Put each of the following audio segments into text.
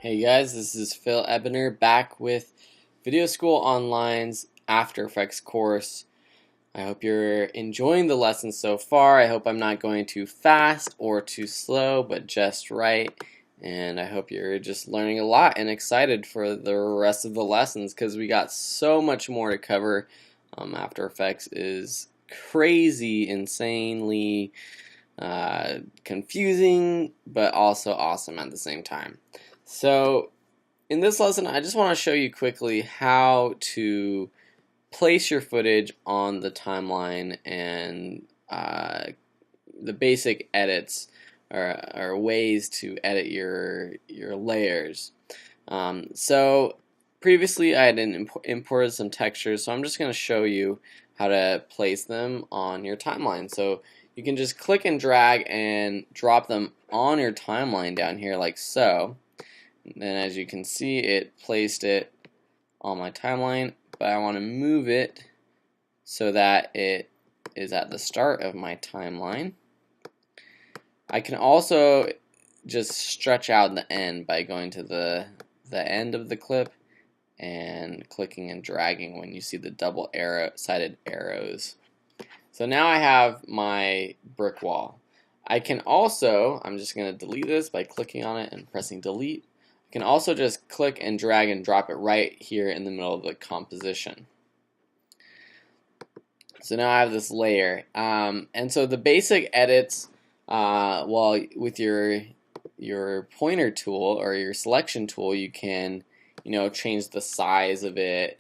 Hey guys, this is Phil Ebner back with Video School Online's After Effects course. I hope you're enjoying the lesson so far. I hope I'm not going too fast or too slow, but just right. And I hope you're just learning a lot and excited for the rest of the lessons because we got so much more to cover. After Effects is crazy, insanely confusing, but also awesome at the same time. So in this lesson, I just want to show you quickly how to place your footage on the timeline and the basic edits or ways to edit your layers. So previously I had imported some textures, so I'm just going to show you how to place them on your timeline. So you can just click and drag and drop them on your timeline down here like so. And as you can see, it placed it on my timeline, but I want to move it so that it is at the start of my timeline. I can also just stretch out the end by going to the end of the clip and clicking and dragging when you see the double sided arrows. So now I have my brick wall. I can also, I'm just going to delete this by clicking on it and pressing delete. I can also just click and drag and drop it right here in the middle of the composition. So now I have this layer. And so the basic edits, well, with your pointer tool or your selection tool, you can, change the size of it.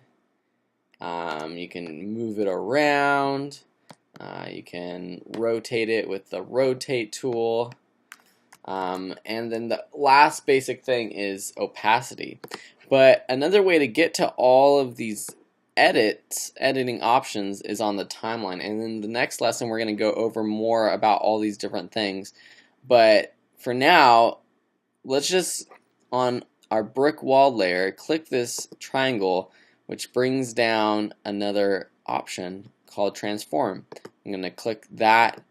You can move it around. You can rotate it with the rotate tool. And then the last basic thing is opacity. But another way to get to all of these editing options is on the timeline. And in the next lesson, we're going to go over more about all these different things. But for now, let's just, on our brick wall layer, click this triangle, which brings down another option called transform. I'm going to click that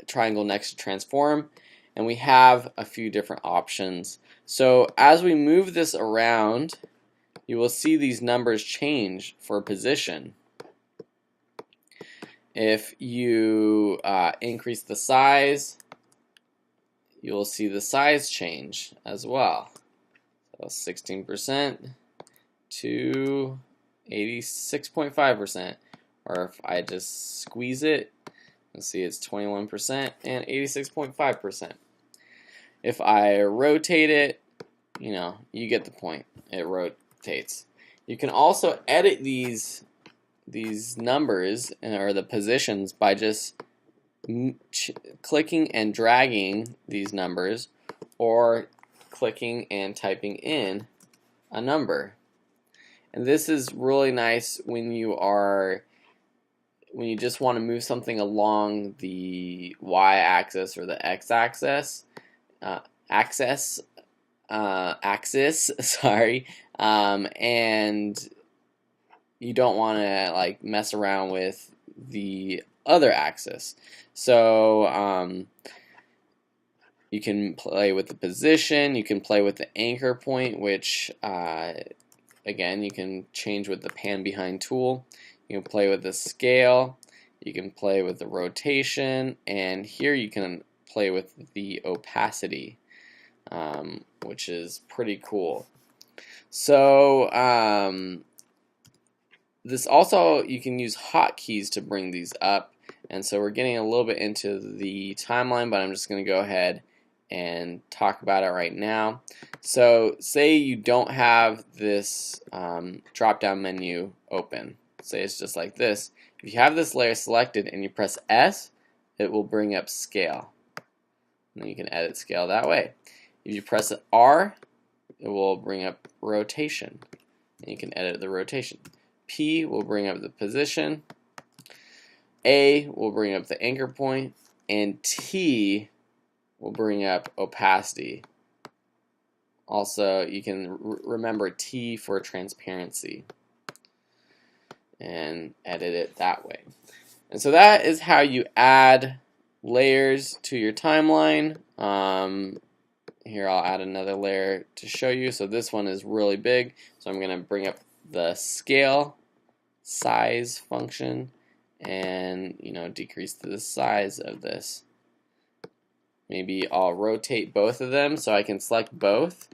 triangle next to transform. And we have a few different options. So as we move this around, you will see these numbers change for position. If you increase the size, you will see the size change as well. So 16% to 86.5%. Or if I just squeeze it, you'll see it's 21% and 86.5%. If I rotate it, you get the point. It rotates. You can also edit these numbers or the positions by just clicking and dragging these numbers or clicking and typing in a number. And this is really nice when you just want to move something along the y-axis or the x-axis, axis, sorry, and you don't want to mess around with the other axis. So you can play with the position, you can play with the anchor point, which again you can change with the pan behind tool. You can play with the scale, you can play with the rotation, and here you can play with the opacity, which is pretty cool. So this also, you can use hotkeys to bring these up, and so we're getting a little bit into the timeline, but I'm just going to go ahead and talk about it right now. So say you don't have this drop-down menu open. Say it's just like this. If you have this layer selected and you press S, it will bring up scale. And then you can edit scale that way. If you press R, it will bring up rotation. And you can edit the rotation. P will bring up the position. A will bring up the anchor point. And T will bring up opacity. Also, you can remember T for transparency and edit it that way. And so that is how you add layers to your timeline. here I'll add another layer to show you. So this one is really big, so I'm going to bring up the scale size function and decrease the size of this. Maybe I'll rotate both of them so I can select both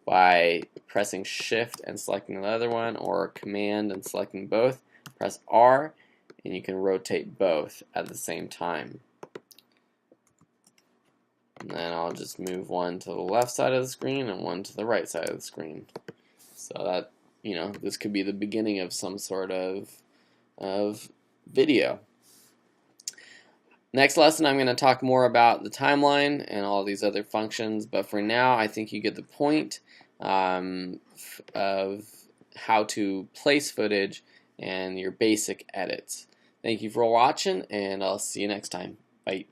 by pressing Shift and selecting the other one, or Command and selecting both. Press R and you can rotate both at the same time. And then I'll just move one to the left side of the screen and one to the right side of the screen. So that, this could be the beginning of some sort of video. Next lesson, I'm going to talk more about the timeline and all these other functions, but for now, I think you get the point of how to place footage and your basic edits. Thank you for watching, and I'll see you next time. Bye.